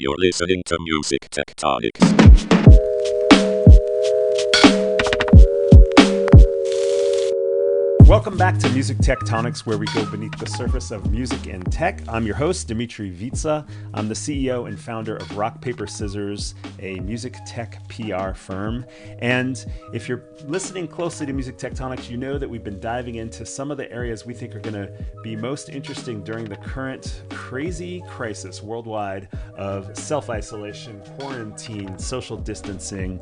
You're listening to Music Tectonics. Welcome back to Music Tectonics, where we go beneath the surface of music and tech. I'm your host, Dmitri Vietze. I'm the CEO and founder of Rock, Paper, Scissors, a music tech PR firm. And if you're listening closely to Music Tectonics, you know that we've been diving into some of the areas we think are going to be most interesting during the current crazy crisis worldwide of self-isolation, quarantine, social distancing,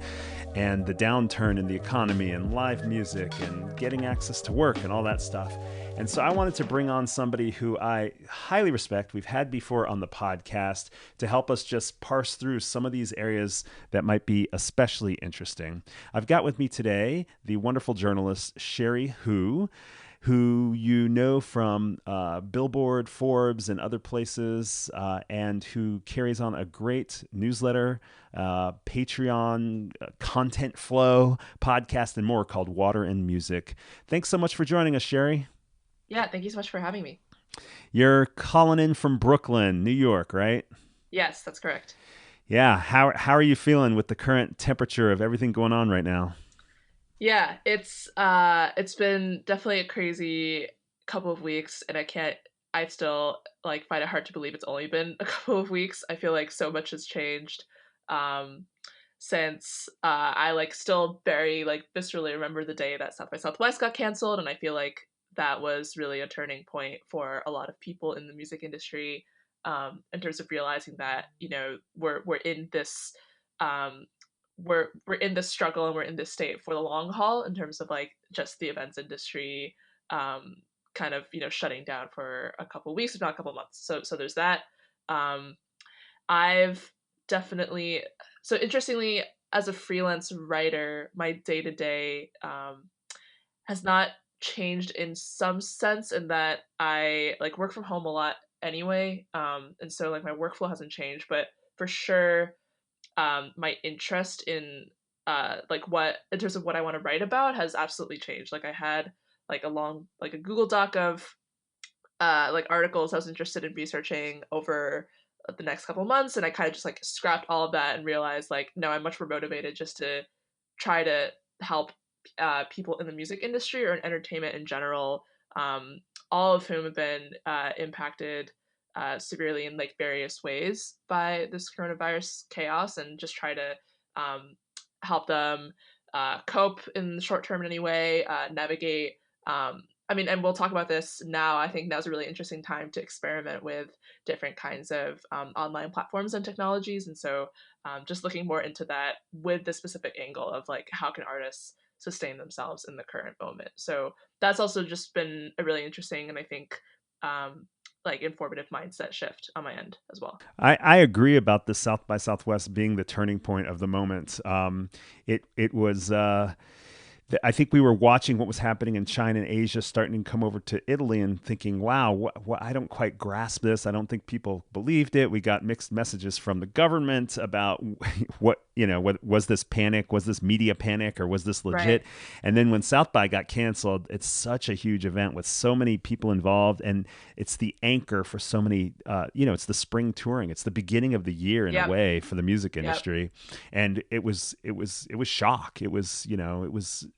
and the downturn in the economy and live music and getting access to work and all that stuff. And so I wanted to bring on somebody who I highly respect, we've had before on the podcast, to help us just parse through some of these areas that might be especially interesting. I've got with me today the wonderful journalist Cherie Hu, who you know from Billboard, Forbes, and other places, and who carries on a great newsletter, Patreon, content flow, podcast, and more called Water and Music. Thanks so much for joining us, Cherie. Yeah, thank you so much for having me. You're calling in from Brooklyn, New York, right? Yes, that's correct. Yeah. How are you feeling with the current temperature of everything going on right now? Yeah, it's been definitely a crazy couple of weeks, and I still find it hard to believe it's only been a couple of weeks. I feel like so much has changed um since I still very viscerally remember the day that South by Southwest got canceled, and I feel like that was really a turning point for a lot of people in the music industry, in terms of realizing that, we're in this um we're in this struggle, and we're in this state for the long haul, in terms of just the events industry um kind of shutting down for a couple of weeks, if not a couple of months. So there's that. Um i've definitely So interestingly, as a freelance writer, my day to day has not changed in some sense, in that I work from home a lot anyway, and so my workflow hasn't changed, but for sure, my interest in what, in terms of what I want to write about, has absolutely changed. I had a Google Doc of articles I was interested in researching over the next couple months, and I kind of just scrapped all of that and realized no, I'm much more motivated just to try to help people in the music industry or in entertainment in general, um, all of whom have been impacted severely in various ways by this coronavirus chaos, and just try to um, help them cope in the short term in any way, navigate. And we'll talk about this now. I think now's a really interesting time to experiment with different kinds of online platforms and technologies, and so just looking more into that with the specific angle of how can artists sustain themselves in the current moment. So that's also just been a really interesting, and I think um, informative mindset shift on my end as well. I agree about the South by Southwest being the turning point of the moment. It was. I think we were watching what was happening in China and Asia, starting to come over to Italy, and thinking, "Wow, I don't quite grasp this. I don't think people believed it." We got mixed messages from the government about what was this panic, was this media panic, or was this legit? Right. And then when South by got canceled, it's such a huge event with so many people involved, and it's the anchor for so many. It's the spring touring. It's the beginning of the year in a way for the music industry, and it was shock. It was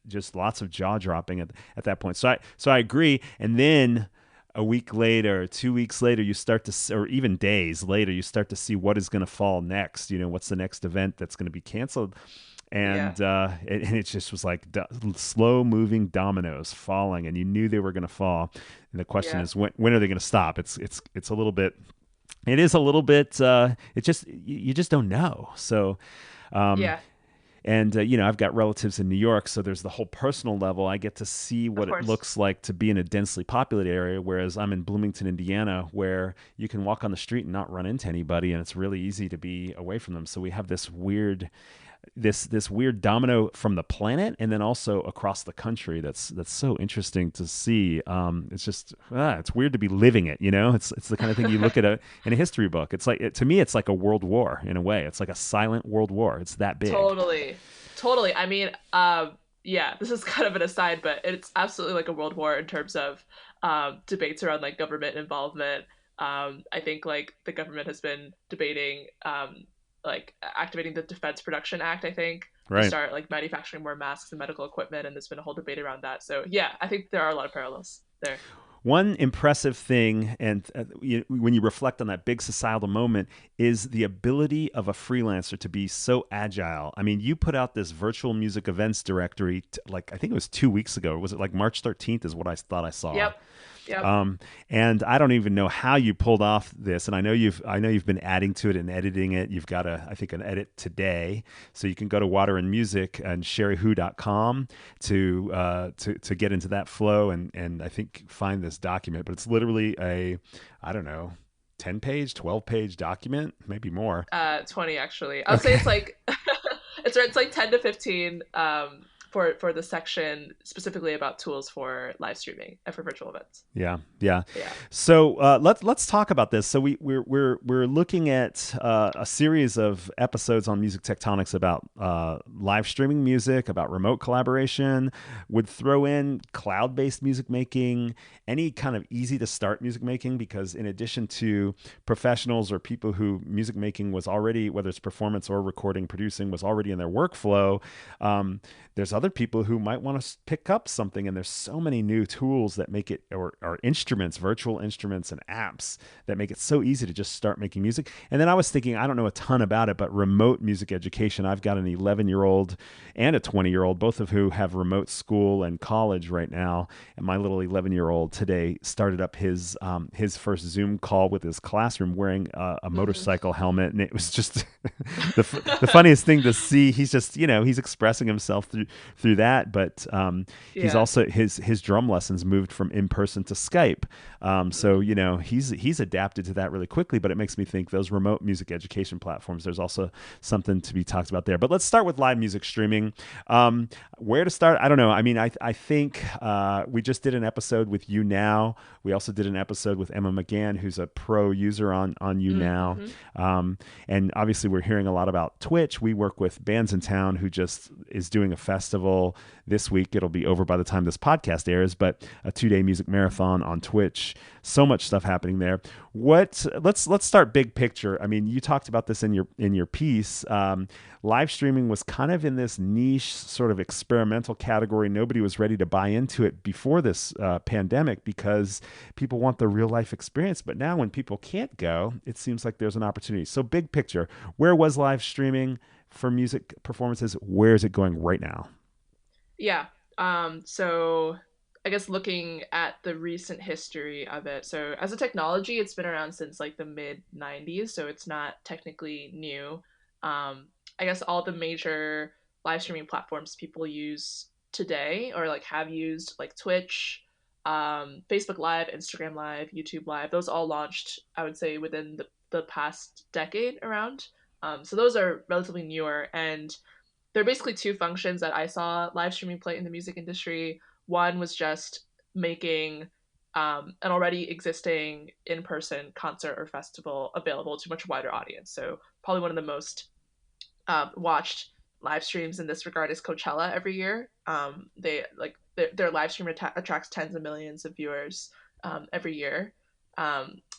just lots of jaw dropping at that point. So I agree. And then a week later, 2 weeks later, you start to, or even days later, you start to see what is going to fall next. What's the next event that's going to be canceled? And it just was like slow moving dominoes falling, and you knew they were going to fall. And the question is, when are they going to stop? It's a little bit. It is a little bit. It just you just don't know. So. And, I've got relatives in New York, so there's the whole personal level. I get to see what it looks like to be in a densely populated area, whereas I'm in Bloomington, Indiana, where you can walk on the street and not run into anybody, and it's really easy to be away from them. So we have this weird domino from the planet, and then also across the country. That's so interesting to see. It's just it's weird to be living it. It's the kind of thing you look at in a history book. It's to me, it's like a world war in a way. It's like a silent world war. It's that big. Totally. I mean, this is kind of an aside, but it's absolutely like a world war in terms of debates around government involvement, I think like the government has been debating like activating the Defense Production Act, I think, to Right. start like manufacturing more masks and medical equipment, and there's been a whole debate around that. So yeah, I think there are a lot of parallels there. One impressive thing, and when you reflect on that big societal moment, is the ability of a freelancer to be so agile. I mean, you put out this virtual music events directory, like I think it was 2 weeks ago. Was it like March 13th? Is what I thought I saw. Yep. Yep. And I don't even know how you pulled off this. And I know you've been adding to it and editing it. You've got I think an edit today, so you can go to Water and Music and cheriehu.com to get into that flow and I think find this document. But it's literally I don't know, 10-page, 12-page document, maybe more. 20 actually. I would say it's like it's like 10 to 15 for the section specifically about tools for live streaming and for virtual events. Yeah. So let's talk about this. So we're looking at a series of episodes on Music Tectonics about live streaming music, about remote collaboration. Would throw in cloud-based music making, any kind of easy to start music making, because in addition to professionals or people who music making was already, whether it's performance or recording, producing, was already in their workflow. There's other people who might want to pick up something, and there's so many new tools that make it, or instruments, virtual instruments and apps that make it so easy to just start making music. And then I was thinking, I don't know a ton about it, but remote music education. I've got an 11-year-old and a 20-year-old, both of who have remote school and college right now. And my little 11-year-old today started up his first Zoom call with his classroom wearing a motorcycle helmet, and it was just the funniest thing to see. He's just, he's expressing himself through that, but he's also his drum lessons moved from in person to Skype. So he's adapted to that really quickly. But it makes me think those remote music education platforms, there's also something to be talked about there. But let's start with live music streaming. Where to start? I don't know. I mean, I think we just did an episode with You Now. We also did an episode with Emma McGann, who's a pro user on You Now. And obviously we're hearing a lot about Twitch. We work with Bands in Town, who just is doing a festival this week. It'll be over by the time this podcast airs, but a 2-day music marathon on Twitch. So much stuff happening there. Let's start big picture. I mean, you talked about this in your piece. Live streaming was kind of in this niche sort of experimental category. Nobody was ready to buy into it before this pandemic because people want the real life experience. But now when people can't go, it seems like there's an opportunity. So big picture, where was live streaming for music performances? Where is it going right now? Yeah. So I guess looking at the recent history of it. So as a technology, it's been around since like the mid 90s. So it's not technically new. I guess all the major live streaming platforms people use today or like have used, like Twitch, Facebook Live, Instagram Live, YouTube Live, those all launched, I would say, within the past decade around. So those are relatively newer, and there are basically two functions that I saw live streaming play in the music industry. One was just making an already existing in-person concert or festival available to a much wider audience. So probably one of the most watched live streams in this regard is Coachella every year. They like their live stream attracts tens of millions of viewers every year.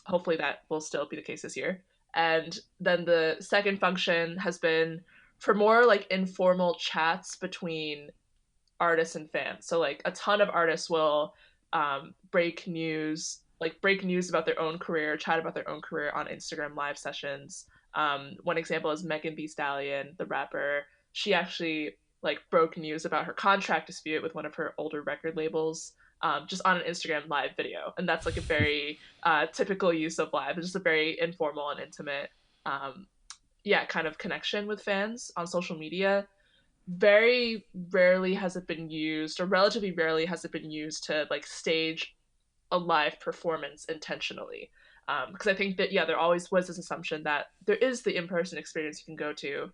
Hopefully that will still be the case this year. And then the second function has been for more like informal chats between artists and fans. So like a ton of artists will break news about their own career, chat about their own career on Instagram live sessions. One example is Megan Thee Stallion, the rapper. She actually like broke news about her contract dispute with one of her older record labels just on an Instagram live video. And that's like a very typical use of live. It's just a very informal and intimate kind of connection with fans on social media. Very rarely has it been used, or relatively rarely has it been used to like stage a live performance intentionally. Because I think that, there always was this assumption that there is the in-person experience you can go to.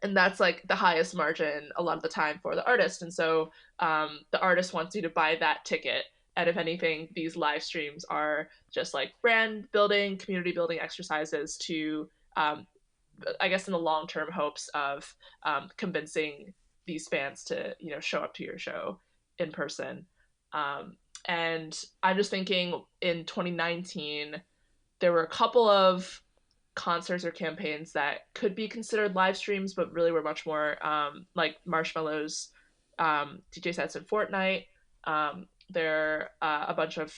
And that's like the highest margin a lot of the time for the artist. And so the artist wants you to buy that ticket. And if anything, these live streams are just like brand building, community building exercises to, I guess, in the long-term hopes of convincing these fans to, show up to your show in person. And I'm just thinking in 2019, there were a couple of concerts or campaigns that could be considered live streams, but really were much more like Marshmello's DJ sets in Fortnite. There are a bunch of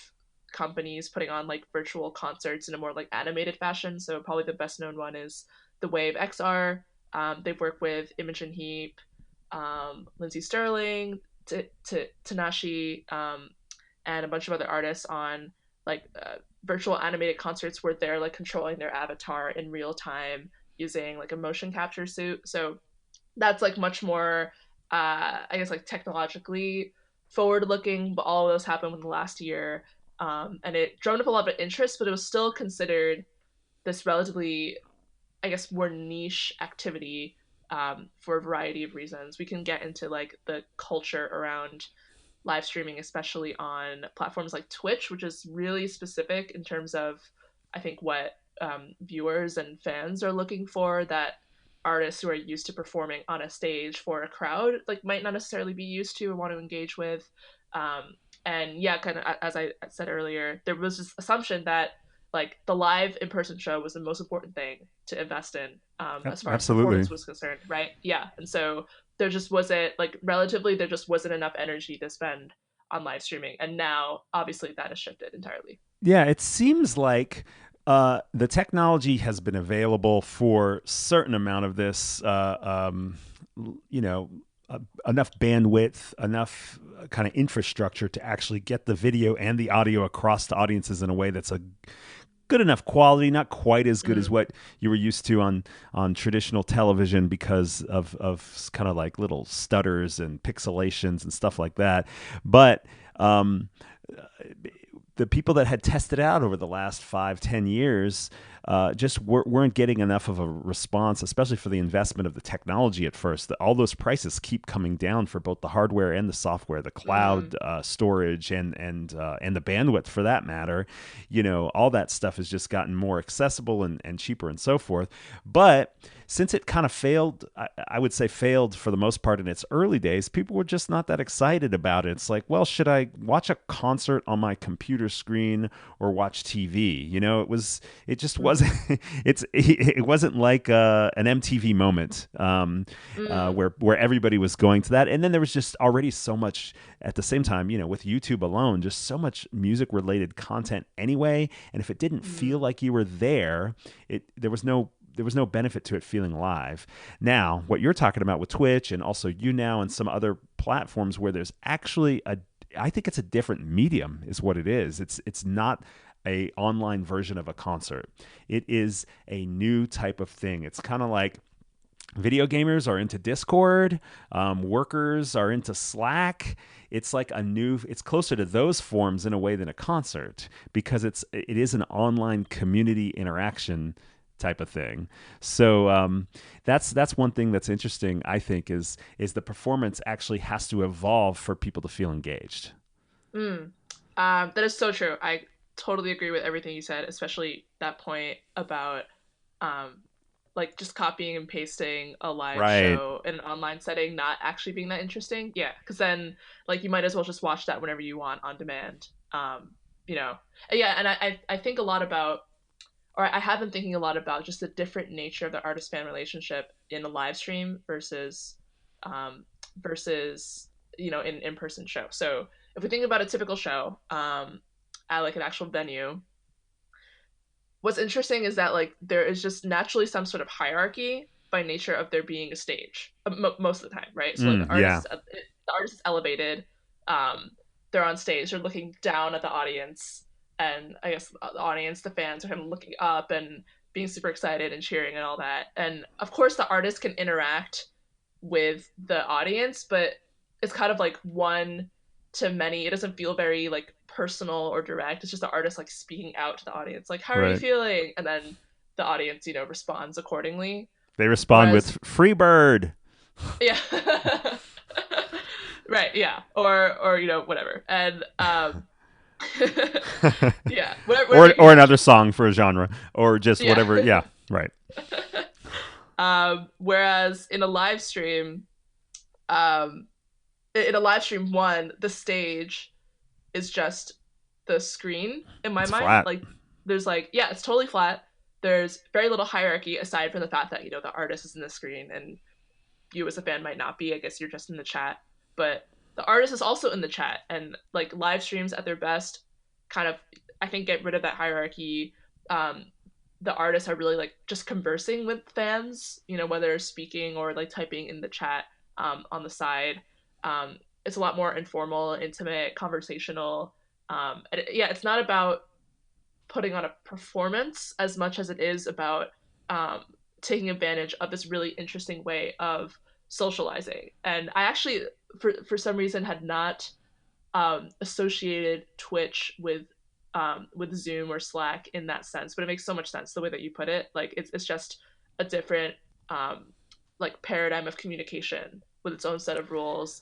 companies putting on like virtual concerts in a more like animated fashion. So probably the best known one is the Wave XR. They've worked with Imogen Heap, Lindsey Sterling, Tanashi, and a bunch of other artists on like virtual animated concerts where they're like controlling their avatar in real time using like a motion capture suit. So that's like much more, I guess, like technologically forward looking, but all of those happened in the last year. And it drummed up a lot of interest, but it was still considered this relatively, I guess, more niche activity for a variety of reasons. We can get into like the culture around live streaming, especially on platforms like Twitch, which is really specific in terms of, I think, what viewers and fans are looking for, that artists who are used to performing on a stage for a crowd like might not necessarily be used to or want to engage with. Um, and yeah, kind of as I said earlier, there was this assumption that like the live in-person show was the most important thing to invest in as far as Absolutely. performance was concerned, right? Yeah, and so there just wasn't like relatively there just wasn't enough energy to spend on live streaming, and now obviously that has shifted entirely. Yeah, it seems like the technology has been available for a certain amount of this, you know, enough bandwidth, enough kind of infrastructure to actually get the video and the audio across to audiences in a way that's a good enough quality, not quite as good as what you were used to on traditional television because of kind of like little stutters and pixelations and stuff like that. But the people that had tested out over the last 5-10 years just weren't getting enough of a response, especially for the investment of the technology at first. All those prices keep coming down for both the hardware and the software, the cloud storage and the bandwidth for that matter. You know, all that stuff has just gotten more accessible and cheaper and so forth. But since it kind of failed, I would say failed for the most part in its early days, people were just not that excited about it. It's like, well, should I watch a concert on my computer screen or watch TV? You know, it just wasn't, it wasn't like an MTV moment where everybody was going to that. And then there was just already so much at the same time, you know, with YouTube alone, just so much music related content anyway. And if it didn't feel like you were there, there was no benefit to it feeling live. Now, what you're talking about with Twitch and also YouNow and some other platforms where there's actually I think it's a different medium is what it is. It's not a online version of a concert. It is a new type of thing. It's kind of like video gamers are into Discord, workers are into Slack. It's like it's closer to those forms in a way than a concert because it is an online community interaction type of thing. So that's one thing that's interesting, I think, is the performance actually has to evolve for people to feel engaged. That is so true. I totally agree with everything you said, especially that point about like just copying and pasting a live show in an online setting not actually being that interesting. Yeah, because then like you might as well just watch that whenever you want on demand. You know, yeah, and I think a lot about, or I have been thinking a lot about just the different nature of the artist fan relationship in a live stream versus you know in-person show. So if we think about a typical show at like an actual venue, what's interesting is that like there is just naturally some sort of hierarchy by nature of there being a stage most of the time, right? So like the artist is elevated, they're on stage, they're looking down at the audience, and I guess the audience, the fans, are kind of looking up and being super excited and cheering and all that. And of course, the artist can interact with the audience, but it's kind of like one to many. It doesn't feel very like personal or direct. It's just the artist like speaking out to the audience, like, "How are you feeling?" And then the audience, you know, responds accordingly. They respond with "Free bird." Yeah. Right. Yeah. Or you know whatever. And yeah, whatever or another song for a genre, or just whatever. Yeah, right. Whereas in a live stream, one, the stage is just the screen in my It's mind. flat. Like there's like, yeah, it's totally flat. There's very little hierarchy aside from the fact that, the artist is in the screen and you as a fan might not be. I guess you're just in the chat. But the artist is also in the chat, and like live streams at their best kind of, I think, get rid of that hierarchy. um, the artists are really like just conversing with fans, whether speaking or like typing in the chat on the side. um, it's a lot more informal, intimate, conversational. Yeah, it's not about putting on a performance as much as it is about um, taking advantage of this really interesting way of socializing. And I actually, for some reason, had not associated Twitch with Zoom or Slack in that sense, but it makes so much sense the way that you put it. Like it's just a different like paradigm of communication with its own set of rules,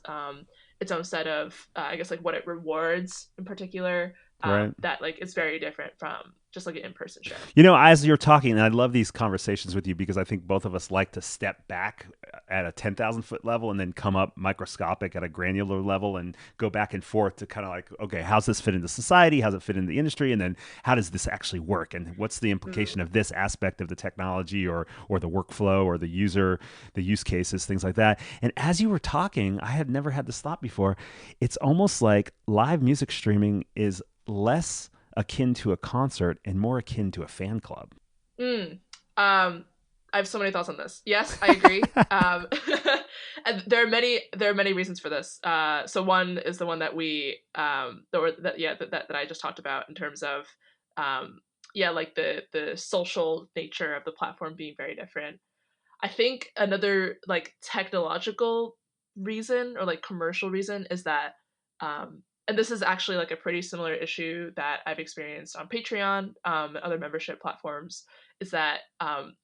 its own set of I guess like what it rewards in particular. Right. That like is very different from just like an in-person show. As you're talking, and I love these conversations with you because I think both of us like to step back at a 10,000 foot level and then come up microscopic at a granular level and go back and forth to kind of like, okay, how's this fit into society? How's it fit into the industry? And then how does this actually work? And what's the implication of this aspect of the technology or the workflow or the use cases, things like that. And as you were talking, I had never had this thought before. It's almost like live music streaming is less akin to a concert and more akin to a fan club. I have so many thoughts on this. Yes, I agree. And there are many reasons for this. So one is the one that we that I just talked about in terms of like the social nature of the platform being very different. I think another like technological reason or like commercial reason is that and this is actually like a pretty similar issue that I've experienced on Patreon, other membership platforms, is that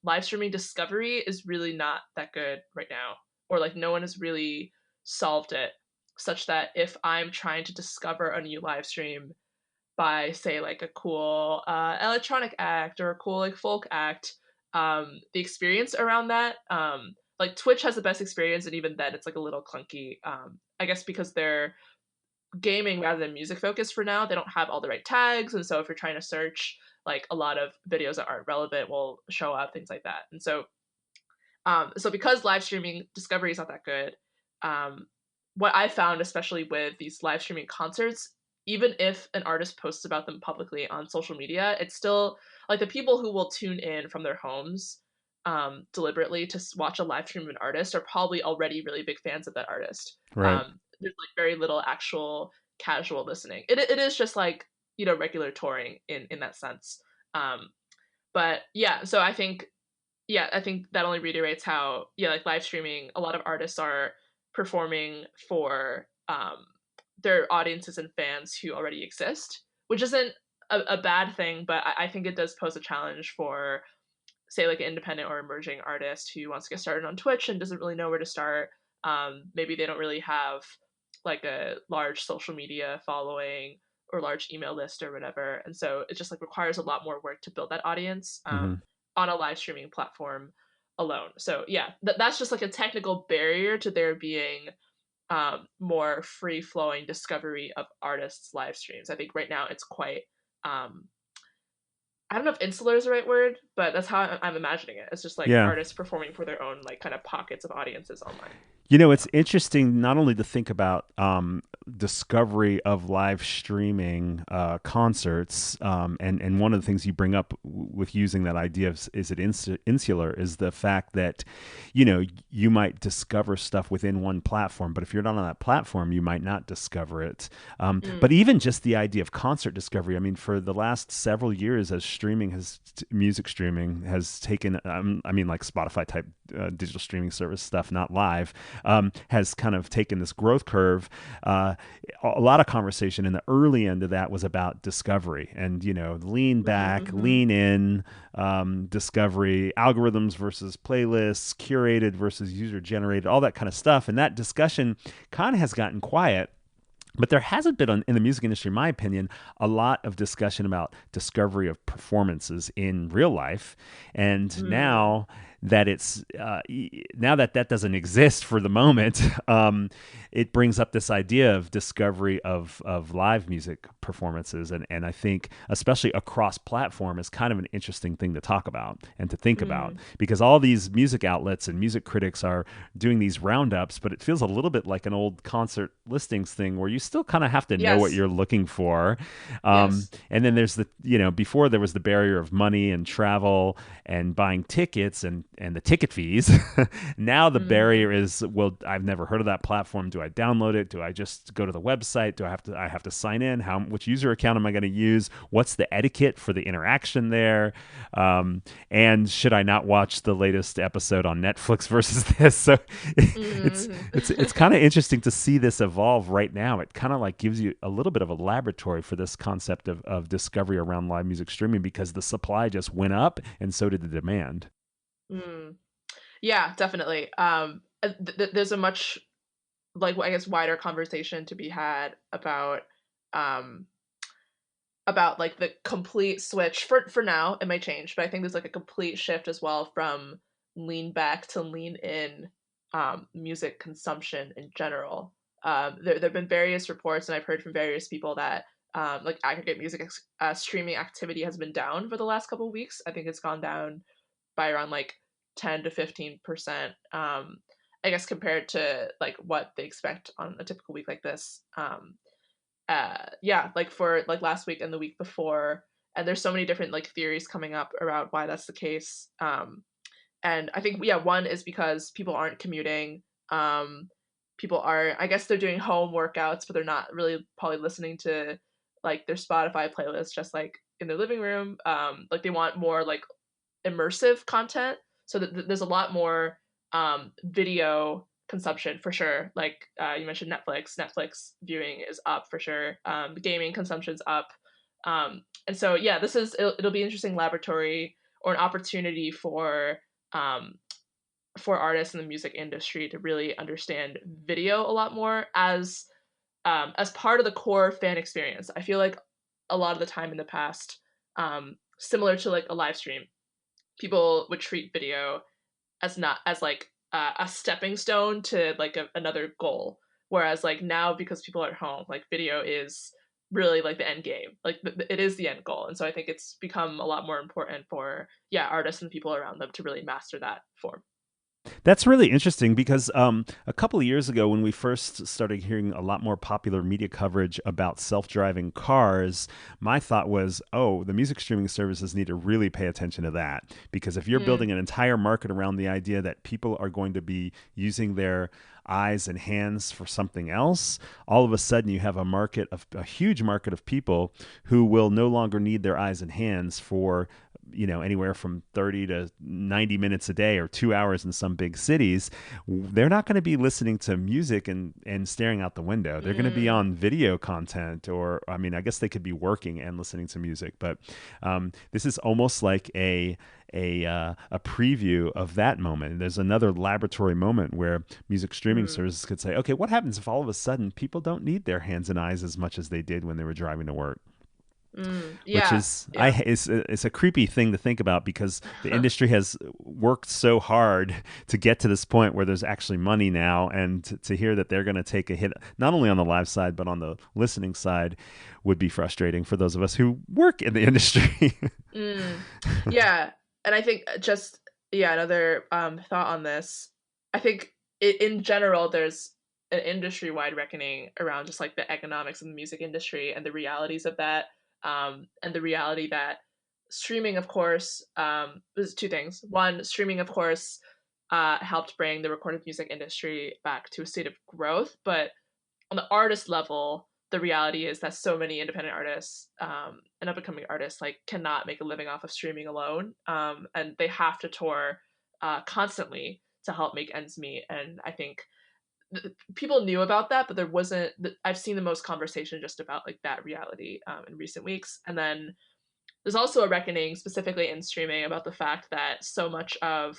live streaming discovery is really not that good right now, or like no one has really solved it, such that if I'm trying to discover a new live stream by say like a cool electronic act or a cool like folk act, the experience around that, like Twitch has the best experience, and even then it's like a little clunky, I guess because they're gaming rather than music focused for now. They don't have all the right tags, and so if you're trying to search, like a lot of videos that aren't relevant will show up, things like that. And so so because live streaming discovery is not that good, what I found, especially with these live streaming concerts, even if an artist posts about them publicly on social media, it's still like the people who will tune in from their homes deliberately to watch a live stream of an artist are probably already really big fans of that artist. Right. There's like very little actual casual listening. It is just like, regular touring in that sense. But yeah, so I think that only reiterates how, like live streaming, a lot of artists are performing for their audiences and fans who already exist, which isn't a bad thing, but I think it does pose a challenge for, say, like an independent or emerging artist who wants to get started on Twitch and doesn't really know where to start. Maybe they don't really have like a large social media following or large email list or whatever, and so it just like requires a lot more work to build that audience on a live streaming platform alone. So yeah, that's just like a technical barrier to there being more free flowing discovery of artists' live streams. I think right now it's quite I don't know if insular is the right word, but that's how I'm imagining it. It's just like artists performing for their own like kind of pockets of audiences online. It's interesting not only to think about discovery of live streaming concerts, and one of the things you bring up with using that idea of is it insular is the fact that, you might discover stuff within one platform, but if you're not on that platform, you might not discover it. But even just the idea of concert discovery, I mean, for the last several years as music streaming has taken, like Spotify type digital streaming service stuff, not live, has kind of taken this growth curve. A lot of conversation in the early end of that was about discovery and, lean back, lean in, discovery, algorithms versus playlists, curated versus user generated, all that kind of stuff. And that discussion kind of has gotten quiet. But there hasn't been, in the music industry, in my opinion, a lot of discussion about discovery of performances in real life. And now that it's now that that doesn't exist for the moment, it brings up this idea of discovery of live music performances, and I think especially across platform is kind of an interesting thing to talk about and to think about, because all these music outlets and music critics are doing these roundups, but it feels a little bit like an old concert listings thing where you still kind of have to know what you're looking for. And then there's the, before there was the barrier of money and travel and buying tickets and the ticket fees. Now the barrier is, well, I've never heard of that platform. Do I download it? Do I just go to the website? Do I have to sign in? Which user account am I going to use? What's the etiquette for the interaction there? And should I not watch the latest episode on Netflix versus this? So it's kind of interesting to see this evolve right now. It kind of like gives you a little bit of a laboratory for this concept of discovery around live music streaming, because the supply just went up and so did the demand. Yeah, definitely. There's a much, like, I guess, wider conversation to be had about like the complete switch. For now it might change, but I think there's like a complete shift as well from lean back to lean in music consumption in general. There have been various reports, and I've heard from various people that like aggregate music streaming activity has been down for the last couple of weeks. I think it's gone down by around like 10 to 15%, I guess, compared to like what they expect on a typical week like this. Yeah, like for like last week and the week before, and there's so many different like theories coming up around why that's the case. And I think, yeah, one is because people aren't commuting. People are, I guess, they're doing home workouts, but they're not really probably listening to like their Spotify playlist just like in their living room. Like they want more like immersive content, so there's a lot more video consumption for sure. Like you mentioned Netflix viewing is up for sure. Gaming consumption's up. And so yeah, it'll be an interesting laboratory or an opportunity for artists in the music industry to really understand video a lot more as part of the core fan experience. I feel like a lot of the time in the past, similar to like a live stream, people would treat video as not as like a stepping stone to like another goal, whereas like now, because people are at home, like video is really like the end game, like it is the end goal. And so I think it's become a lot more important for artists and people around them to really master that form. That's really interesting, because a couple of years ago, when we first started hearing a lot more popular media coverage about self-driving cars, my thought was, oh, the music streaming services need to really pay attention to that. Because if you're building an entire market around the idea that people are going to be using their eyes and hands for something else, all of a sudden you have a huge market of people who will no longer need their eyes and hands for anywhere from 30 to 90 minutes a day or 2 hours in some big cities. They're not going to be listening to music and staring out the window. They're going to be on video content, or, I mean, I guess they could be working and listening to music, but this is almost like a preview of that moment. And there's another laboratory moment where music streaming services could say, okay, what happens if all of a sudden people don't need their hands and eyes as much as they did when they were driving to work? Which is it's a creepy thing to think about, because the industry has worked so hard to get to this point where there's actually money now, and to hear that they're going to take a hit not only on the live side but on the listening side would be frustrating for those of us who work in the industry. Yeah, and I think just another thought on this. I think in general there's an industry-wide reckoning around just like the economics of the music industry and the realities of that. And the reality that streaming, of course, there's two things. One, streaming, of course, helped bring the recorded music industry back to a state of growth. But on the artist level, the reality is that so many independent artists and up-and-coming artists like cannot make a living off of streaming alone, and they have to tour constantly to help make ends meet. And I think people knew about that, but there wasn't. I've seen the most conversation just about like that reality in recent weeks. And then there's also a reckoning, specifically in streaming, about the fact that so much of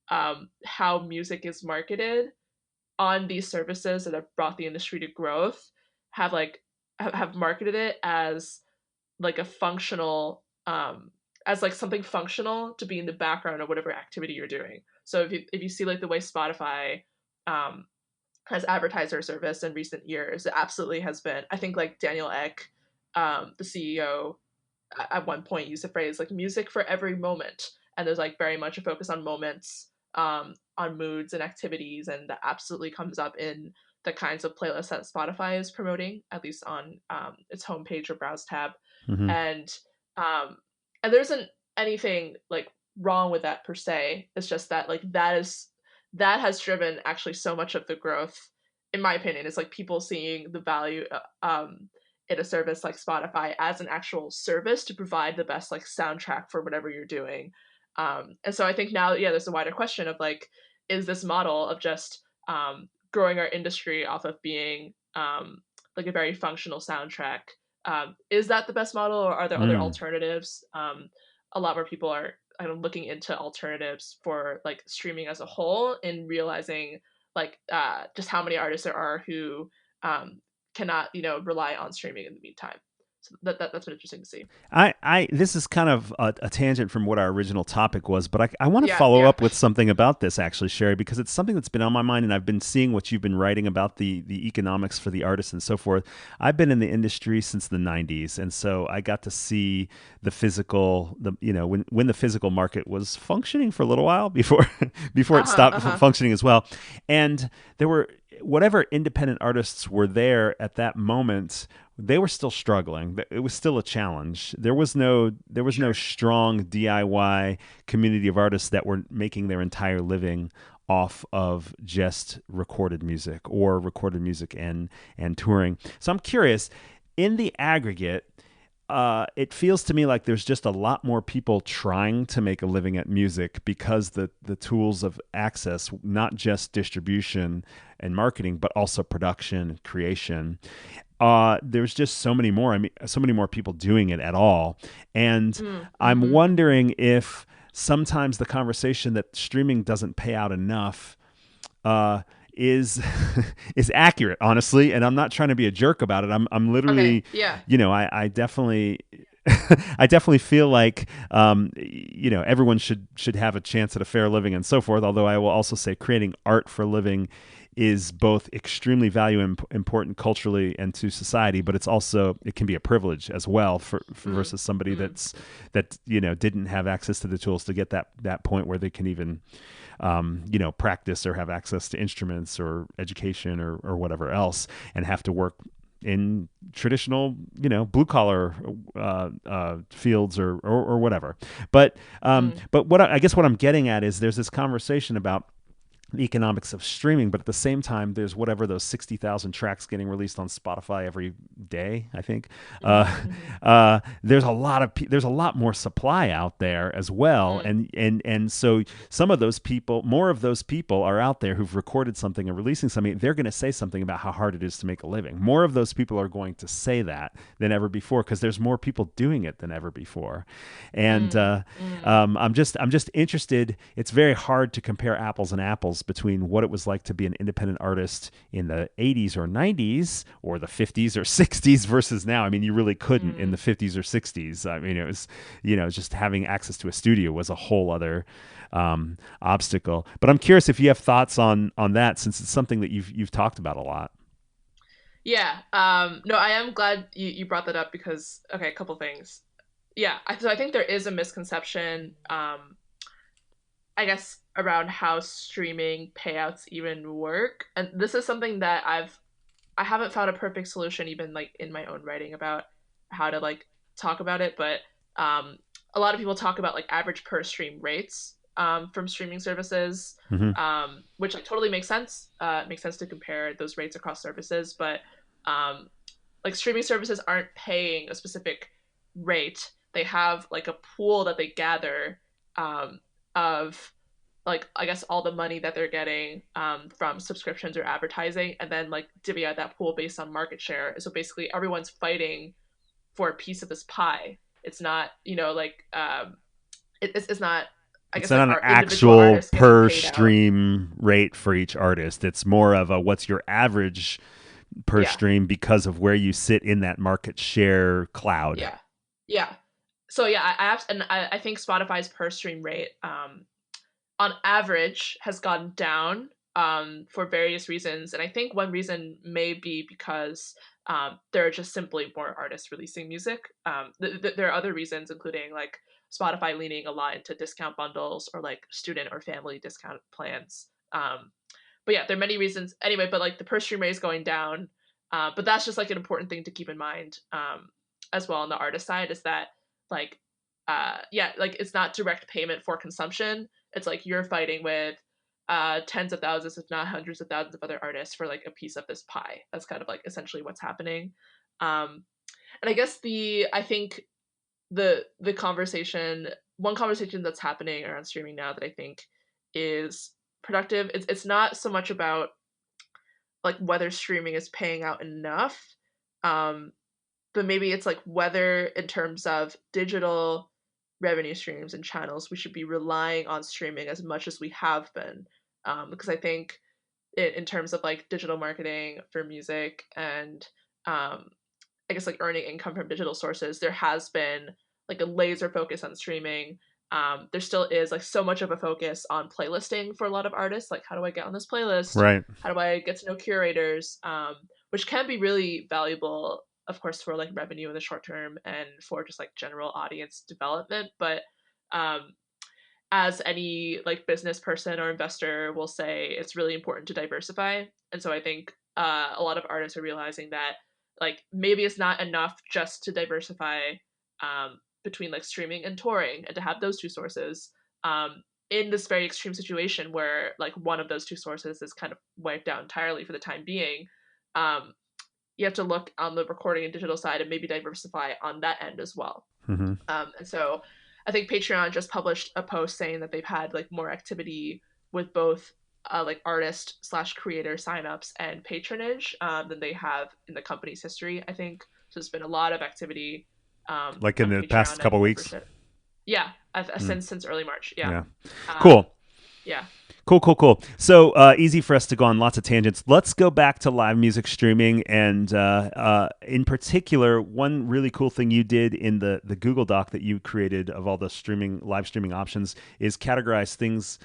how music is marketed on these services that have brought the industry to growth have marketed it as like a functional as like something functional to be in the background of whatever activity you're doing. So if you see like the way Spotify has advertised their service in recent years, it absolutely has been. I think like Daniel Ek, the CEO, at one point used the phrase like music for every moment, and there's like very much a focus on moments, on moods and activities, and that absolutely comes up in the kinds of playlists that Spotify is promoting, at least on its homepage or browse tab. Mm-hmm. And and there isn't anything like wrong with that per se. It's just that like that has driven actually so much of the growth, in my opinion. It's like people seeing the value in a service like Spotify as an actual service to provide the best like soundtrack for whatever you're doing. And so I think now, yeah, there's a wider question of like, is this model of just growing our industry off of being like a very functional soundtrack, is that the best model, or are there other alternatives? A lot more people are kind of looking into alternatives for like streaming as a whole, and realizing like just how many artists there are who cannot, rely on streaming in the meantime. So that's been interesting to see. This is kind of a tangent from what our original topic was, but I want to Yeah, follow yeah. up with something about this actually, Cherie, because it's something that's been on my mind, and I've been seeing what you've been writing about the economics for the artists and so forth. I've been in the industry since the 90s, and so I got to see the physical, when the physical market was functioning for a little while before it stopped functioning as well. And there were whatever independent artists were there at that moment, they were still struggling. It was still a challenge. There was no strong DIY community of artists that were making their entire living off of just recorded music and touring. So I'm curious, in the aggregate, it feels to me like there's just a lot more people trying to make a living at music because the tools of access, not just distribution and marketing, but also production and creation. There's just so many more. So many more people doing it at all. And I'm wondering if sometimes the conversation that streaming doesn't pay out enough is accurate, honestly. And I'm not trying to be a jerk about it. I'm literally, I definitely I definitely feel like everyone should have a chance at a fair living and so forth. Although I will also say creating art for a living is both extremely important culturally and to society, but it can be a privilege as well for versus somebody that didn't have access to the tools to get that point where they can even practice or have access to instruments or education or whatever else, and have to work in traditional, blue collar fields or whatever. But what I guess what I'm getting at is there's this conversation about the economics of streaming, but at the same time, there's whatever those 60,000 tracks getting released on Spotify every day, I think. There's a lot more supply out there as well, and so some of those people, more of those people, are out there who've recorded something and releasing something. They're going to say something about how hard it is to make a living. More of those people are going to say that than ever before because there's more people doing it than ever before, and I'm just interested. It's very hard to compare apples and apples between what it was like to be an independent artist in the 80s or 90s or the 50s or 60s versus now. I mean, you really couldn't in the 50s or 60s. I mean, it was, just having access to a studio was a whole other obstacle. But I'm curious if you have thoughts on that, since it's something that you've talked about a lot. Yeah. No, I am glad you brought that up because, okay, a couple things. Yeah. So I think there is a misconception, I guess, around how streaming payouts even work. And this is something that I haven't found a perfect solution even like in my own writing about how to like talk about it, but a lot of people talk about like average per stream rates from streaming services, which like totally makes sense. It makes sense to compare those rates across services, but like streaming services aren't paying a specific rate. They have like a pool that they gather of like, I guess, all the money that they're getting from subscriptions or advertising, and then like divvy out that pool based on market share. So basically everyone's fighting for a piece of this pie. It's not, it's not, I guess, it's not like an actual per stream rate for each artist. It's more of a what's your average per stream because of where you sit in that market share cloud. Yeah. So yeah, I think Spotify's per stream rate, on average, has gone down, for various reasons, and I think one reason may be because, there are just simply more artists releasing music. There are other reasons, including like Spotify leaning a lot into discount bundles or like student or family discount plans. But yeah, there are many reasons anyway. But like the per stream rate is going down, but that's just like an important thing to keep in mind, as well on the artist side, is that like yeah, like it's not direct payment for consumption. It's like you're fighting with tens of thousands, if not hundreds of thousands of other artists for like a piece of this pie. That's kind of like essentially what's happening. And I guess I think the conversation, one conversation that's happening around streaming now that I think is productive, it's not so much about like whether streaming is paying out enough, um, but maybe it's like whether in terms of digital revenue streams and channels we should be relying on streaming as much as we have been, because I think in terms of like digital marketing for music and, I guess like earning income from digital sources, there has been like a laser focus on streaming. There still is like so much of a focus on playlisting for a lot of artists. Like, how do I get on this playlist? Right. How do I get to know curators? Which can be really valuable, of course, for like revenue in the short term and for just like general audience development. But, um, as any like business person or investor will say, it's really important to diversify. And so I think, a lot of artists are realizing that like maybe it's not enough just to diversify, between like streaming and touring and to have those two sources, in this very extreme situation where like one of those two sources is kind of wiped out entirely for the time being. um, you have to look on the recording and digital side and maybe diversify on that end as well. Mm-hmm. And so I think Patreon just published a post saying that they've had like more activity with both, like artist slash creator signups and patronage, than they have in the company's history, I think. So there's been a lot of activity, like in on the Patreon past couple and weeks. membership. Yeah, since early March. Yeah. Cool. Yeah. Cool. So easy for us to go on lots of tangents. Let's go back to live music streaming, and in particular, one really cool thing you did in the Google Doc that you created of all the live streaming options is categorize things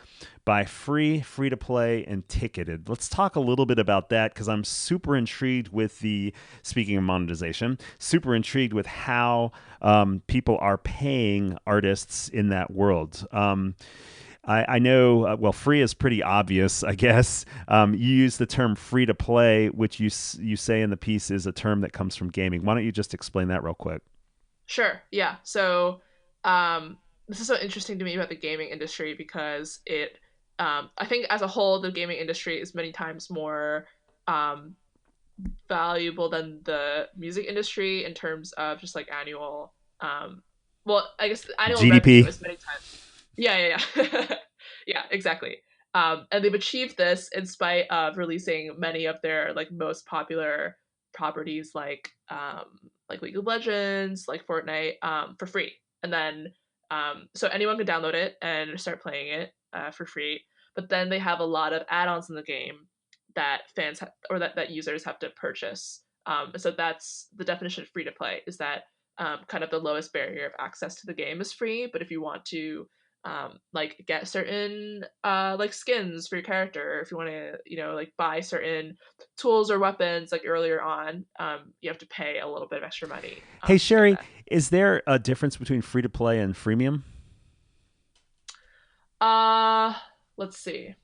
by free to play, and ticketed. Let's talk a little bit about that, because I'm super intrigued with speaking of monetization, super intrigued with how people are paying artists in that world. I know, well, free is pretty obvious, I guess. You use the term free to play, which you say in the piece is a term that comes from gaming. Why don't you just explain that real quick? Sure. Yeah. So, this is so interesting to me about the gaming industry because I think as a whole, the gaming industry is many times more, um, valuable than the music industry in terms of just like annual, well, I guess the annual GDP. revenue is many times. Yeah. Yeah, exactly. And they've achieved this in spite of releasing many of their like most popular properties, like League of Legends, like Fortnite, for free. And then, so anyone can download it and start playing it, for free. But then they have a lot of add-ons in the game that that users have to purchase. So that's the definition of free to play, is that, kind of the lowest barrier of access to the game is free. But if you want to, like get certain, like skins for your character, or if you want to, like buy certain tools or weapons like earlier on, you have to pay a little bit of extra money. Hey Cherie, is there a difference between free to play and freemium? Let's see.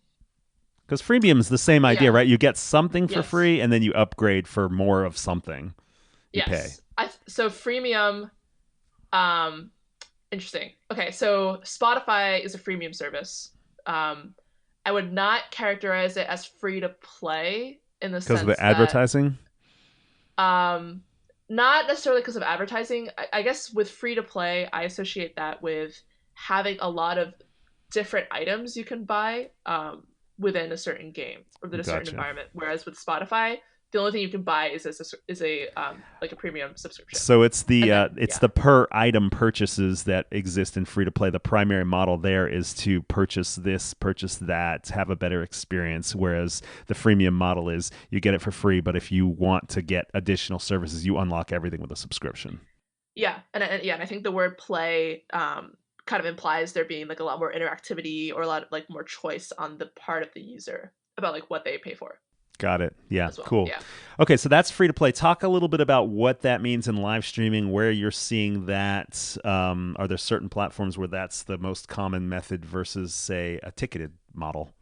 Because freemium is the same idea, right? You get something for Yes. free, and then you upgrade for more of something. You pay. So freemium, interesting. Okay, so Spotify is a freemium service. I would not characterize it as free to play in the sense because of the advertising. Not necessarily because of advertising. I guess with free to play, I associate that with having a lot of different items you can buy, within a certain game or within a certain environment. Whereas with Spotify, the only thing you can buy is a like a premium subscription. So it's the per item purchases that exist in free to play. The primary model there is to purchase this, purchase that, have a better experience. Whereas the freemium model is you get it for free, but if you want to get additional services, you unlock everything with a subscription. And I think the word play kind of implies there being like a lot more interactivity or a lot of like more choice on the part of the user about like what they pay for. Got it. Yeah, as well. cool. Yeah. Okay, so that's free to play. Talk a little bit about what that means in live streaming, where you're seeing that. Are there certain platforms where that's the most common method versus, say, a ticketed model?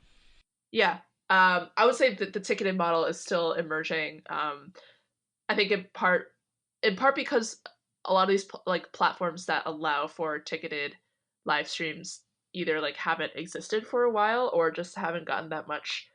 Yeah. I would say that the ticketed model is still emerging. I think in part because a lot of these like platforms that allow for ticketed live streams either like haven't existed for a while or just haven't gotten that much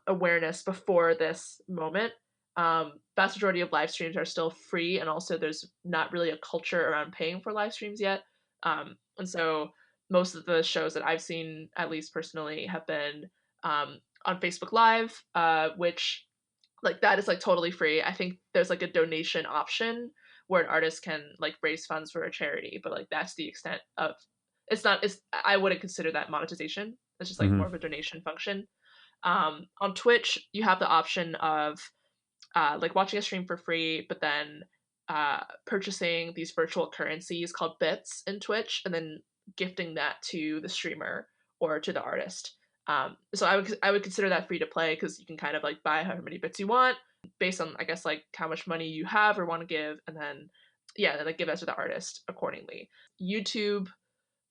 awareness before this moment. Vast majority of live streams are still free, and also there's not really a culture around paying for live streams yet. And so most of the shows that I've seen, at least personally, have been on Facebook Live, which like that is like totally free. I think there's like a donation option where an artist can like raise funds for a charity, but like that's the extent of it's I wouldn't consider that monetization. It's just like Mm-hmm. more of a donation function. On Twitch, you have the option of like watching a stream for free, but then purchasing these virtual currencies called bits in Twitch, and then gifting that to the streamer or to the artist. So I would consider that free to play because you can kind of like buy however many bits you want based on I guess like how much money you have or want to give, and then like give that to the artist accordingly. YouTube,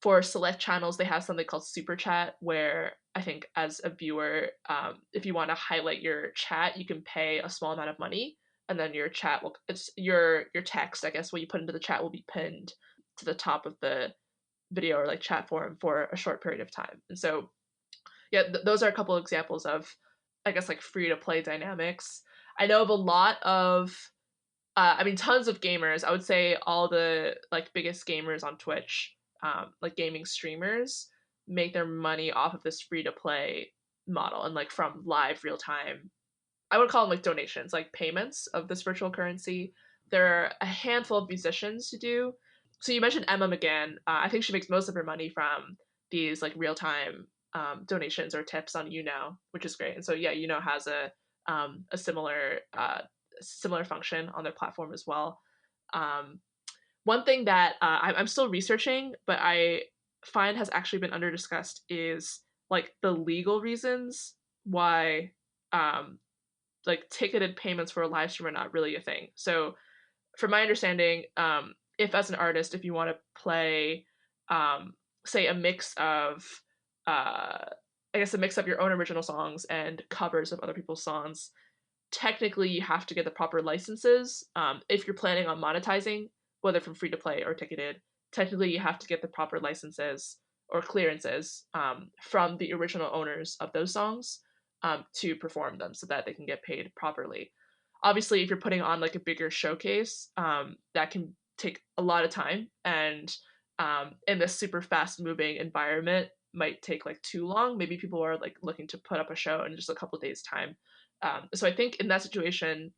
for select channels, they have something called super chat where I think as a viewer, if you want to highlight your chat, you can pay a small amount of money, and then your chat will it's your text, I guess, what you put into the chat will be pinned to the top of the video or like chat forum for a short period of time. And so those are a couple of examples of I guess like free to play dynamics. I know of a lot of tons of gamers. I would say all the like biggest gamers on Twitch, like gaming streamers, make their money off of this free to play model and like from live real time. I would call them like donations, like payments of this virtual currency. There are a handful of musicians who do. So you mentioned Emma McGann. I think she makes most of her money from these like real time donations or tips on YouNow, which is great. And so YouNow has a similar function on their platform as well. One thing that I'm still researching, but I find has actually been under discussed is like the legal reasons why like ticketed payments for a live stream are not really a thing. So, from my understanding, if as an artist, if you want to play, say, a mix of, I guess, a mix of your own original songs and covers of other people's songs, technically you have to get the proper licenses. If you're planning on monetizing, whether from free to play or ticketed, technically you have to get the proper licenses or clearances from the original owners of those songs to perform them so that they can get paid properly. Obviously, if you're putting on like a bigger showcase, that can take a lot of time, and in this super fast moving environment might take like too long. Maybe people are like looking to put up a show in just a couple of days time. So I think in that situation,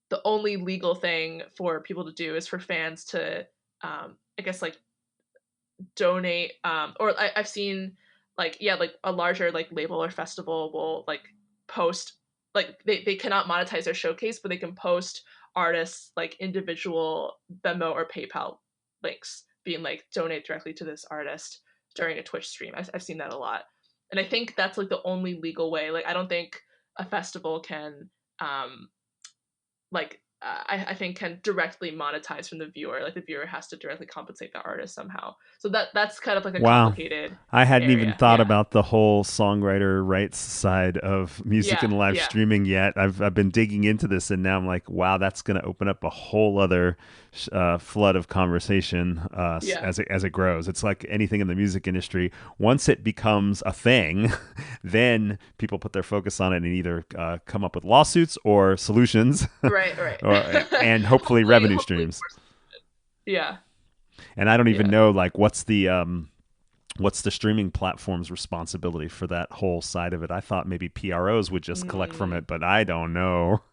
the only legal thing for people to do is for fans to, I guess, like donate. Or I've seen like a larger like label or festival will like post like they cannot monetize their showcase, but they can post artists like individual Venmo or PayPal links being like donate directly to this artist during a Twitch stream. I've seen that a lot, and I think that's like the only legal way. Like I don't think a festival can I think can directly monetize from the viewer. Like the viewer has to directly compensate the artist somehow. So that's kind of like a Wow. complicated I hadn't even area. thought Yeah. about the whole songwriter rights side of music Yeah. and live Yeah. streaming yet. I've been digging into this, and now I'm like, wow, that's going to open up a whole other flood of conversation Yeah. as it grows. It's like anything in the music industry. Once it becomes a thing, then people put their focus on it and either come up with lawsuits or solutions, Right. Right. and hopefully revenue Hopefully streams. more. Yeah. And I don't even Yeah. know like what's the streaming platform's responsibility for that whole side of it. I thought maybe PROs would just collect from it, but I don't know.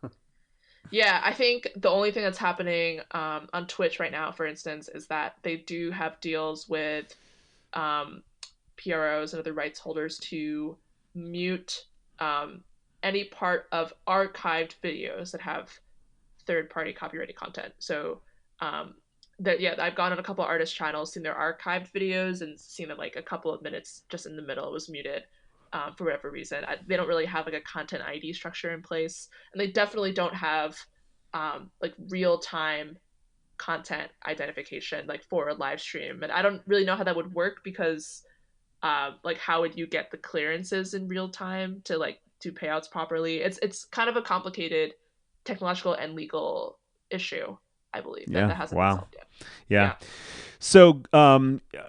Yeah, I think the only thing that's happening on Twitch right now, for instance, is that they do have deals with um, PROs and other rights holders to mute any part of archived videos that have third-party copyrighted content. So I've gone on a couple artist channels, seen their archived videos, and seen that like a couple of minutes just in the middle was muted for whatever reason. They don't really have like a content ID structure in place, and they definitely don't have like real time content identification like for a live stream. And I don't really know how that would work because like how would you get the clearances in real time to like do payouts properly? It's kind of a complicated technological and legal issue, I believe, that Yeah. hasn't been Wow. solved yet. Yeah. Yeah. So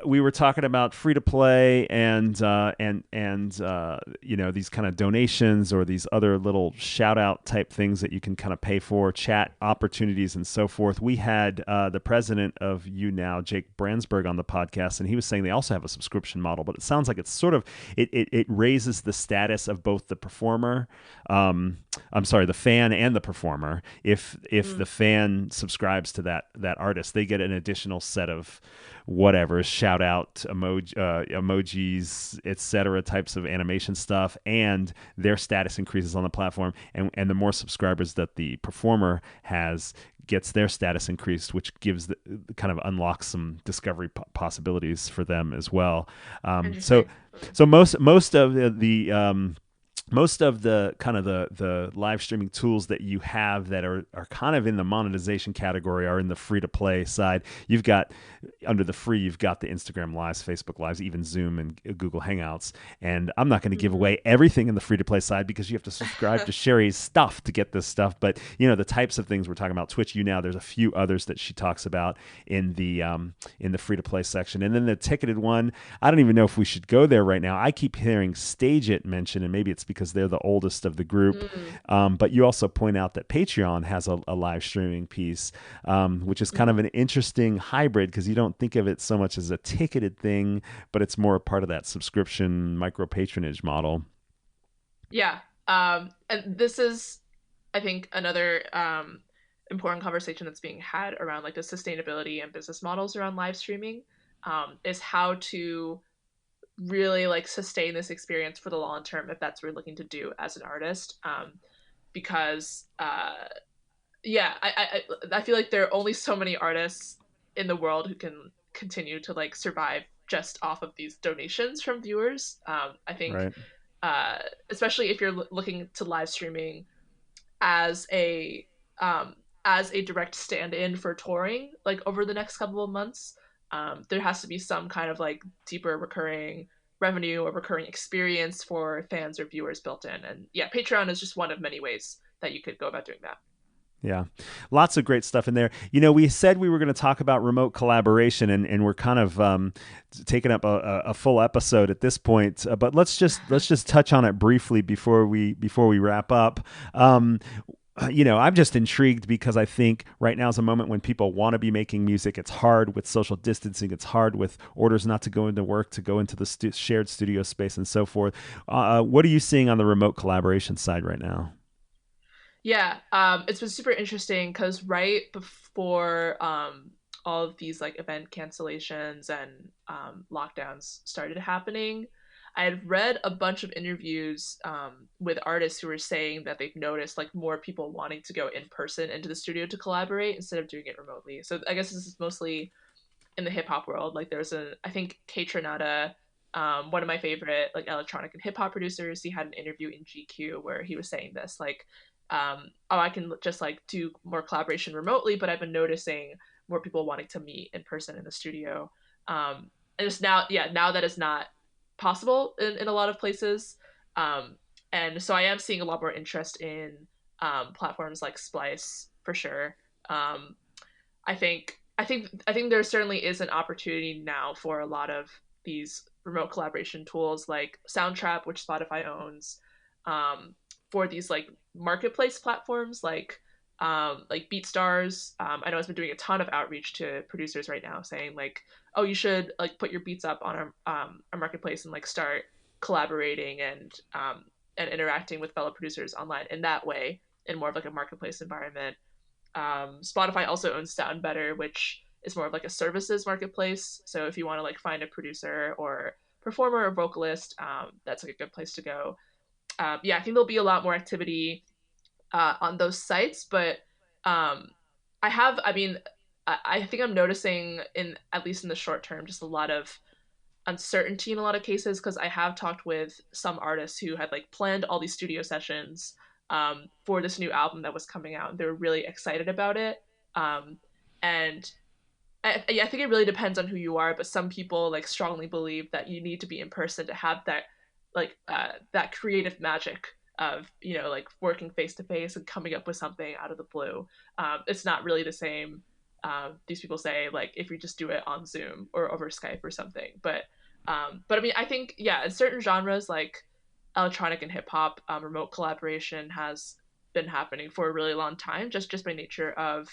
we were talking about free to play and these kind of donations or these other little shout out type things that you can kind of pay for, chat opportunities and so forth. We had the president of YouNow, Jake Brandsburg, on the podcast, and he was saying they also have a subscription model, but it sounds like it's sort of it raises the status of both the performer, the fan and the performer. If the fan subscribes to that artist, they get an additional set of whatever shout out emojis, etc. types of animation stuff, and their status increases on the platform, and the more subscribers that the performer has gets their status increased, which gives kind of unlocks some discovery possibilities for them as well. So most of the most of the kind of the live streaming tools that you have that are kind of in the monetization category are in the free to play side. You've got under the free, you've got the Instagram Lives, Facebook Lives, even Zoom and Google Hangouts. And I'm not going to give away everything in the free to play side because you have to subscribe to Cherie's stuff to get this stuff. But the types of things we're talking about, Twitch, there's a few others that she talks about in the free to play section. And then the ticketed one, I don't even know if we should go there right now. I keep hearing Stage It mentioned, and maybe it's because they're the oldest of the group. But you also point out that Patreon has a live streaming piece, which is kind of an interesting hybrid because you don't think of it so much as a ticketed thing, but it's more a part of that subscription micro patronage model. Yeah. And this is, I think, another important conversation that's being had around like the sustainability and business models around live streaming, is how to really like sustain this experience for the long term if that's what you're looking to do as an artist. Because I feel like there are only so many artists in the world who can continue to like survive just off of these donations from viewers. I think Right. especially if you're looking to live streaming as a um, as a direct stand-in for touring like over the next couple of months, there has to be some kind of like deeper recurring revenue or recurring experience for fans or viewers built in. And yeah, Patreon is just one of many ways that you could go about doing that. Yeah, lots of great stuff in there. We said we were going to talk about remote collaboration, and we're kind of taking up a full episode at this point. But let's just touch on it briefly before we wrap up. I'm just intrigued because I think right now is a moment when people want to be making music. It's hard with social distancing. It's hard with orders not to go into work, to go into the shared studio space and so forth. What are you seeing on the remote collaboration side right now? Yeah, it's been super interesting because right before all of these like event cancellations and lockdowns started happening, I had read a bunch of interviews with artists who were saying that they've noticed like more people wanting to go in person into the studio to collaborate instead of doing it remotely. So I guess this is mostly in the hip hop world. Like I think Kaytranada, one of my favorite like electronic and hip hop producers, he had an interview in GQ where he was saying this like, I can just like do more collaboration remotely, but I've been noticing more people wanting to meet in person in the studio. And just now that is not possible in a lot of places. And so I am seeing a lot more interest in platforms like Splice for sure. Um, I think there certainly is an opportunity now for a lot of these remote collaboration tools like Soundtrap, which Spotify owns, for these like marketplace platforms like BeatStars. I know it's been doing a ton of outreach to producers right now, saying like, oh, you should like put your beats up on our marketplace and like start collaborating and interacting with fellow producers online in that way in more of like a marketplace environment. Spotify also owns Sound Better, which is more of like a services marketplace. So if you want to like find a producer or performer or vocalist, that's like a good place to go. I think there'll be a lot more activity on those sites, but um, I mean, I think I'm noticing, in at least in the short term, just a lot of uncertainty in a lot of cases, because I have talked with some artists who had like planned all these studio sessions for this new album that was coming out, and they were really excited about it. And yeah, I think it really depends on who you are, but some people like strongly believe that you need to be in person to have that that creative magic of, you know, like working face to face and coming up with something out of the blue. It's not really the same. These people say like if you just do it on Zoom or over Skype or something, but I mean, I think yeah, in certain genres like electronic and hip hop, remote collaboration has been happening for a really long time, just by nature of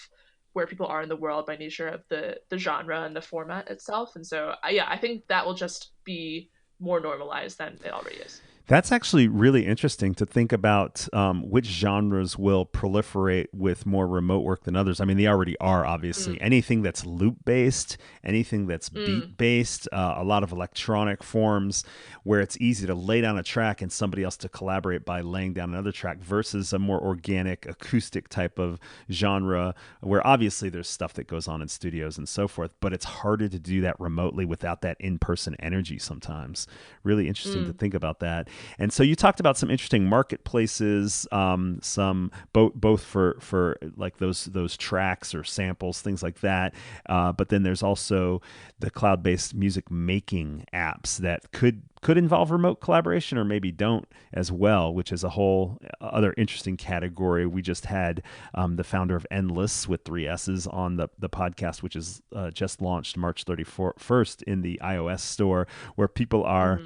where people are in the world, by nature of the genre and the format itself. And so yeah, I think that will just be more normalized than it already is. That's actually really interesting to think about which genres will proliferate with more remote work than others. I mean, they already are, obviously. Anything that's loop based, anything that's beat based, a lot of electronic forms where it's easy to lay down a track and somebody else to collaborate by laying down another track, versus a more organic acoustic type of genre where obviously there's stuff that goes on in studios and so forth, but it's harder to do that remotely without that in-person energy sometimes. Really interesting to think about that. And so you talked about some interesting marketplaces, some both for like those tracks or samples, things like that. But then there's also the cloud-based music making apps that could involve remote collaboration or maybe don't as well, which is a whole other interesting category. We just had the founder of Endless with 3 S's on the podcast, which is just launched March 31st in the iOS store, where people are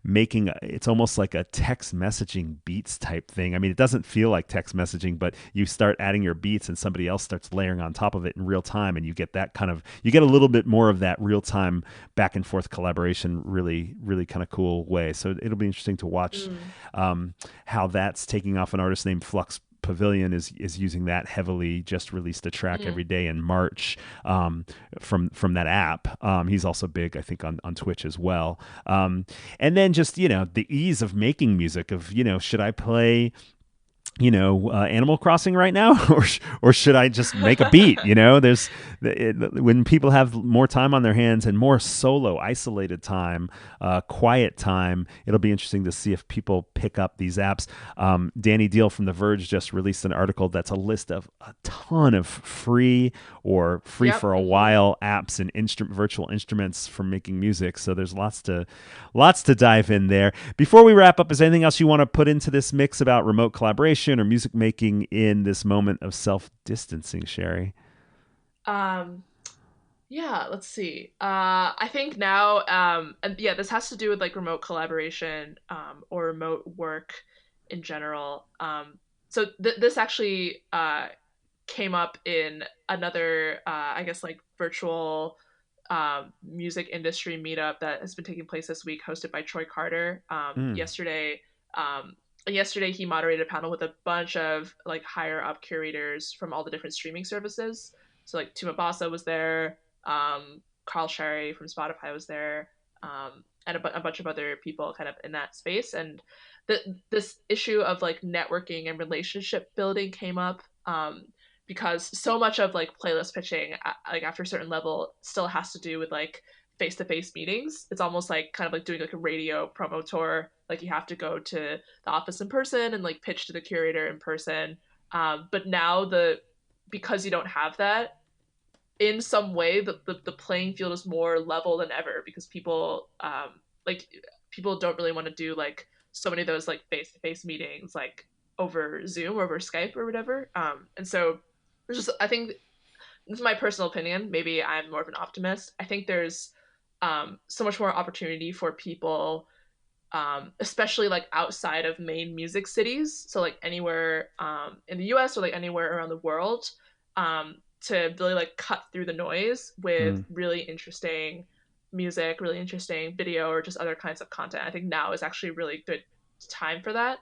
making, it's almost like a text messaging beats type thing. I mean, it doesn't feel like text messaging, but you start adding your beats and somebody else starts layering on top of it in real time, and you get that kind of, you get a little bit more of that real time back and forth collaboration, really, really kind of cool way. So it'll be interesting to watch how that's taking off. An artist named Flux Pavilion is using that heavily. Just released a track every day in March from that app. He's also big, I think, on Twitch as well. And then just, you know, the ease of making music, of, you know, should I play Animal Crossing right now, or should I just make a beat? You know, when people have more time on their hands and more solo, isolated time, quiet time, it'll be interesting to see if people pick up these apps. Danny Deal from The Verge just released an article that's a list of a ton of free or free for a while apps and virtual instruments for making music. So there's lots to dive in there. Before we wrap up, is there anything else you want to put into this mix about remote collaboration or music making in this moment of self-distancing, Cherie? Yeah, let's see. I think now, and yeah, this has to do with like remote collaboration, or remote work in general. So this actually came up in another, I guess, like virtual music industry meetup that has been taking place this week, hosted by Troy Carter. Yesterday he moderated a panel with a bunch of like higher up curators from all the different streaming services. So like Tuma Basa was there, Carl Sherry from Spotify was there, and a bunch of other people kind of in that space. And this issue of like networking and relationship building came up, because so much of like playlist pitching, like after a certain level, still has to do with like face-to-face meetings. It's almost like kind of like doing like a radio promo tour. Like you have to go to the office in person and like pitch to the curator in person. But now because you don't have that, in some way the playing field is more level than ever, because like people don't really want to do like so many of those like face-to-face meetings like over Zoom or over Skype or whatever. And so I think, this is my personal opinion, maybe I'm more of an optimist, I think there's so much more opportunity for people, especially like outside of main music cities, so like anywhere in the US or like anywhere around the world, to really like cut through the noise with really interesting music, really interesting video, or just other kinds of content. I think now is actually a really good time for that,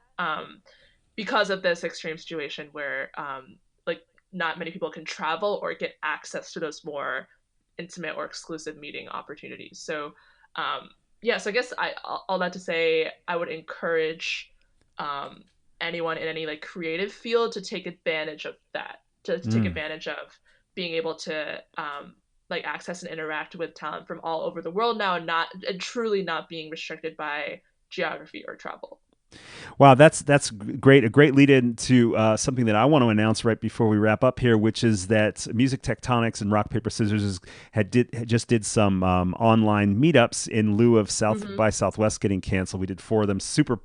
because of this extreme situation where like not many people can travel or get access to those more intimate or exclusive meeting opportunities. So yeah, so I guess all that to say, I would encourage anyone in any like creative field to take advantage of that, to take advantage of being able to like access and interact with talent from all over the world now, and truly not being restricted by geography or travel. Wow, that's great. A great lead in to something that I want to announce right before we wrap up here, which is that Music Tectonics and Rock Paper Scissors just did some online meetups in lieu of South by Southwest getting canceled. We did 4 of them, super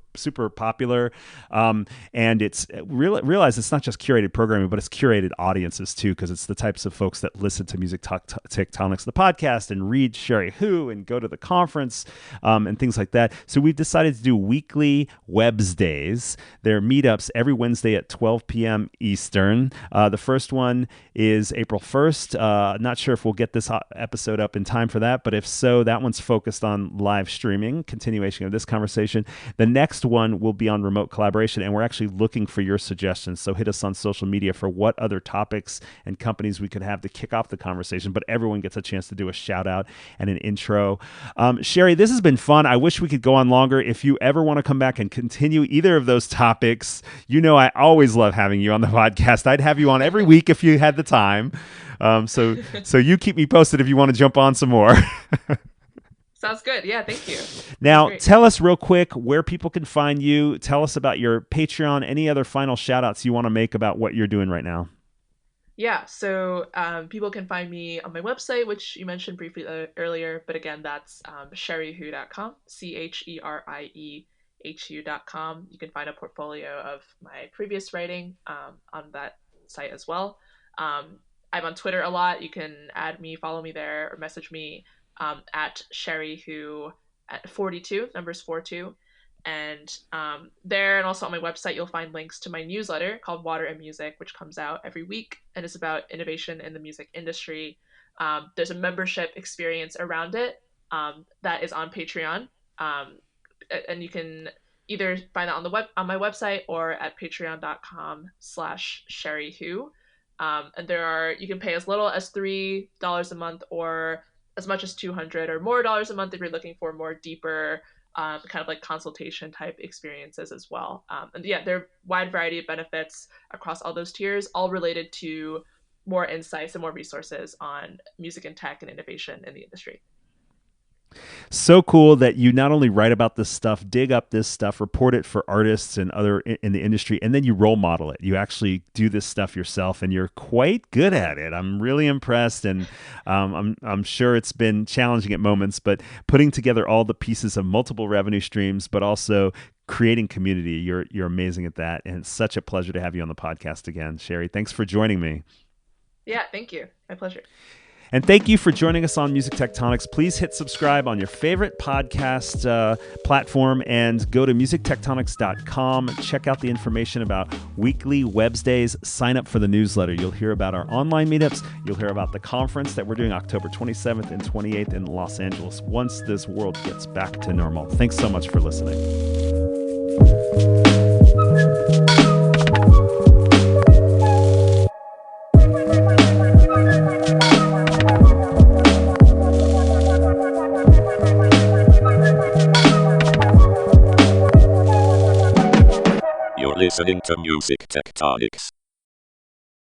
popular, and it's realize it's not just curated programming, but it's curated audiences too, because it's the types of folks that listen to Music Tectonics, the podcast, and read Cherie Hu and go to the conference and things like that. So we've decided to do weekly Wednesdays. They're meetups every Wednesday at 12 p.m. Eastern. The first one is April 1st. Not sure if we'll get this episode up in time for that, but if so, that one's focused on live streaming, continuation of this conversation. The next one will be on remote collaboration, and we're actually looking for your suggestions. So hit us on social media for what other topics and companies we could have to kick off the conversation, but everyone gets a chance to do a shout out and an intro. Cherie, this has been fun. I wish we could go on longer. If you ever want to come back and continue either of those topics, you know I always love having you on the podcast. I'd have you on every week if you had the time. So you keep me posted if you want to jump on some more. Sounds good. Yeah, thank you. Now, tell us real quick where people can find you. Tell us about your Patreon. Any other final shout outs you want to make about what you're doing right now? Yeah, so people can find me on my website, which you mentioned briefly earlier, but again, that's cheriehu.com, CherieHU.com. You can find a portfolio of my previous writing on that site as well. I'm on Twitter a lot. You can add me, follow me there, or message me at Cherie Hu at 42, numbers 42. And there and also on my website, you'll find links to my newsletter called Water and Music, which comes out every week and is about innovation in the music industry. There's a membership experience around it that is on Patreon. And you can either find that on my website or at patreon.com/CherieHu. And you can pay as little as $3 a month or as much as $200 or more dollars a month if you're looking for more deeper kind of like consultation type experiences as well. And yeah, there are a wide variety of benefits across all those tiers, all related to more insights and more resources on music and tech and innovation in the industry. So cool that you not only write about this stuff, dig up this stuff, report it for artists and other in the industry, and then you role model it. You actually do this stuff yourself, and you're quite good at it. I'm really impressed, and I'm sure it's been challenging at moments, but putting together all the pieces of multiple revenue streams, but also creating community, you're amazing at that, and it's such a pleasure to have you on the podcast again, Cherie. Thanks for joining me. Yeah, thank you. My pleasure. And thank you for joining us on Music Tectonics. Please hit subscribe on your favorite podcast platform and go to musictectonics.com. Check out the information about weekly Wednesdays. Sign up for the newsletter. You'll hear about our online meetups. You'll hear about the conference that we're doing October 27th and 28th in Los Angeles once this world gets back to normal. Thanks so much for listening. Listening to Music Tectonics.